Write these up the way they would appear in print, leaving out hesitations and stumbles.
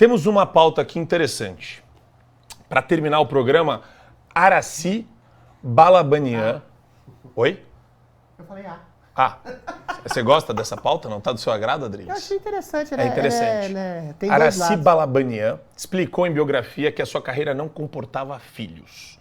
Temos uma pauta aqui interessante. Para terminar o programa, Aracy Balabanian. Oi? Eu falei Você gosta dessa pauta? Não tá do seu agrado, Adriles? Eu achei interessante. É interessante. Tem dois Aracy lados. Balabanian explicou em biografia que a sua carreira não comportava filhos.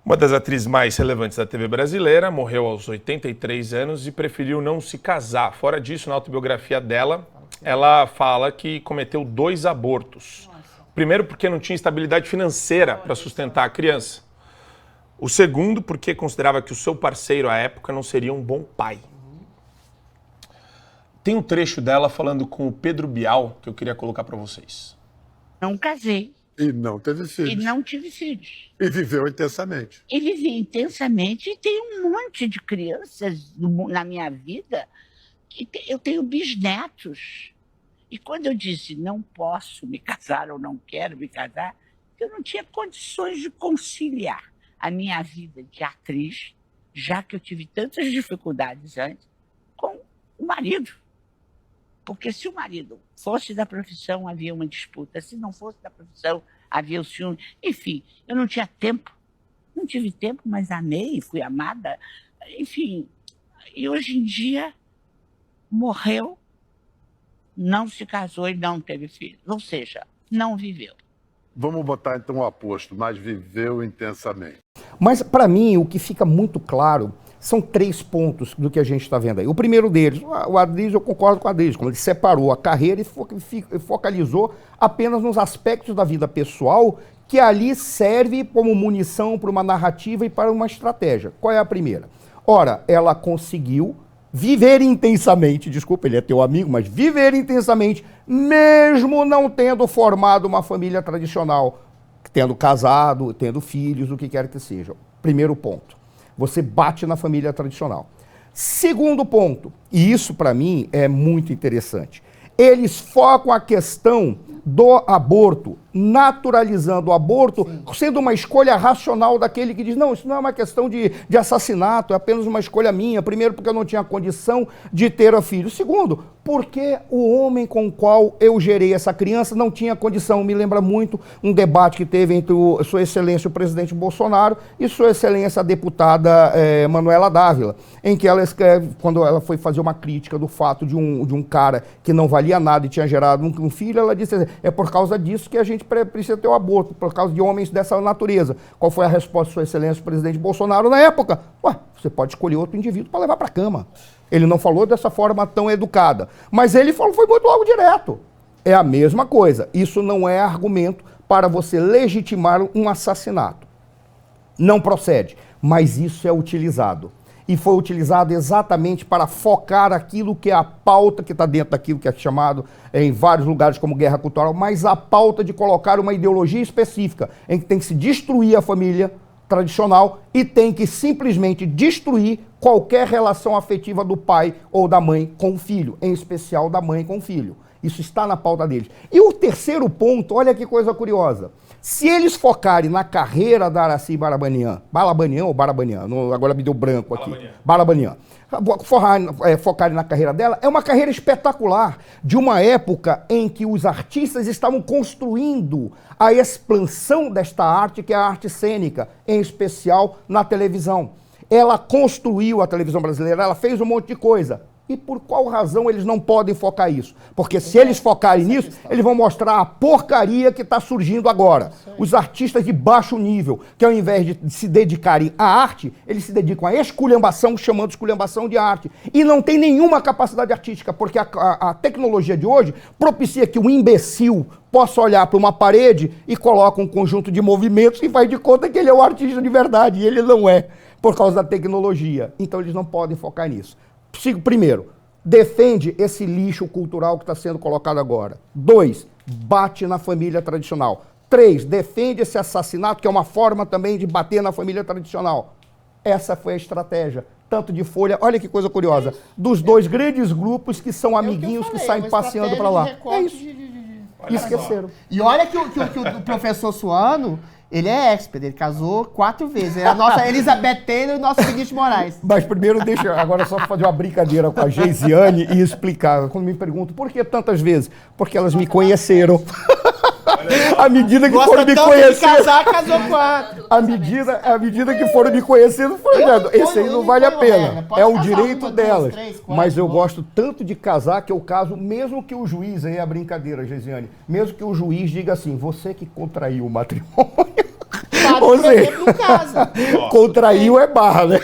Uma das atrizes mais relevantes da TV brasileira, morreu aos 83 anos e preferiu não se casar. Fora disso, na autobiografia dela, ela fala que cometeu 2 abortos. Primeiro, porque não tinha estabilidade financeira para sustentar a criança. O segundo, porque considerava que o seu parceiro à época não seria um bom pai. Tem um trecho dela falando com o Pedro Bial que eu queria colocar para vocês. Não casei. E não teve filhos. E não tive filhos. E viveu intensamente. E vivi intensamente e tenho um monte de crianças na minha vida que eu tenho bisnetos. E quando eu disse não posso me casar ou não quero me casar, eu não tinha condições de conciliar a minha vida de atriz, já que eu tive tantas dificuldades antes, com o marido. Porque se o marido fosse da profissão, havia uma disputa. Se não fosse da profissão, havia o ciúme. Enfim, eu não tinha tempo. Não tive tempo, mas amei, fui amada. Enfim, e hoje em dia morreu, não se casou e não teve filho. Ou seja, não viveu. Vamos botar então o aposto, mas viveu intensamente. Mas, para mim, o que fica muito claro são 3 pontos do que a gente está vendo aí. O primeiro deles, o Adriles, eu concordo com o Adriles, como ele separou a carreira e focalizou apenas nos aspectos da vida pessoal que ali serve como munição para uma narrativa e para uma estratégia. Qual é a primeira? Ora, ela conseguiu viver intensamente, desculpa, ele é teu amigo, mas viver intensamente, mesmo não tendo formado uma família tradicional, tendo casado, tendo filhos, o que quer que seja. Primeiro ponto. Você bate na família tradicional. Segundo ponto, e isso para mim é muito interessante, eles focam a questão do aborto, naturalizando o aborto, sendo uma escolha racional daquele que diz, não, isso não é uma questão de assassinato, é apenas uma escolha minha. Primeiro, porque eu não tinha condição de ter filho. Segundo, porque o homem com o qual eu gerei essa criança não tinha condição. Me lembra muito um debate que teve entre Sua Excelência o presidente Bolsonaro e Sua Excelência a deputada Manuela Dávila, em que ela escreve, quando ela foi fazer uma crítica do fato de um cara que não valia nada e tinha gerado um filho, ela disse assim, é por causa disso que a gente precisa ter o aborto, por causa de homens dessa natureza. Qual foi a resposta de Sua Excelência o presidente Bolsonaro na época? Ué, você pode escolher outro indivíduo para levar para a cama. Ele não falou dessa forma tão educada, mas ele falou, foi muito logo direto. É a mesma coisa. Isso não é argumento para você legitimar um assassinato. Não procede, mas isso é utilizado. E foi utilizado exatamente para focar aquilo que é a pauta que está dentro daquilo que é chamado em vários lugares como guerra cultural, mas a pauta de colocar uma ideologia específica em que tem que se destruir a família tradicional e tem que simplesmente destruir qualquer relação afetiva do pai ou da mãe com o filho, em especial da mãe com o filho. Isso está na pauta deles. E o terceiro ponto, olha que coisa curiosa. Se eles focarem na carreira da Aracy Balabanian, agora me deu branco aqui, Balabanian, focarem na carreira dela, é uma carreira espetacular, de uma época em que os artistas estavam construindo a expansão desta arte, que é a arte cênica, em especial na televisão. Ela construiu a televisão brasileira, ela fez um monte de coisa. E por qual razão eles não podem focar isso? Porque se eles focarem nisso, eles vão mostrar a porcaria que está surgindo agora. Os artistas de baixo nível, que ao invés de se dedicarem à arte, eles se dedicam à esculhambação, chamando esculhambação de arte. E não tem nenhuma capacidade artística, porque a tecnologia de hoje propicia que o imbecil possa olhar para uma parede e coloca um conjunto de movimentos e faz de conta que ele é o artista de verdade, e ele não é, por causa da tecnologia. Então eles não podem focar nisso. Primeiro, defende esse lixo cultural que está sendo colocado agora. 2, bate na família tradicional. 3, defende esse assassinato, que é uma forma também de bater na família tradicional. Essa foi a estratégia, tanto de Folha, olha que coisa curiosa, dos 2 grandes grupos que são amiguinhos que saem passeando para lá. É isso. E esqueceram. E olha que o professor Suano, ele é expert, ele casou 4 vezes. É a nossa Elizabeth Taylor e o nosso Vinícius Moraes. Mas primeiro deixa agora só fazer uma brincadeira com a Geisiane e explicar. Quando me perguntam por que tantas vezes? Porque elas me conheceram. À medida que foram me conhecendo. Casar, casou 4. À medida que foram me conhecendo, esse aí não vale a pena. É o direito delas. Mas eu gosto tanto de casar que eu caso, mesmo que o juiz, aí é a brincadeira, Geisiane, mesmo que o juiz diga assim, você que contraiu o matrimônio. Ou seja, contraiu é barra, né?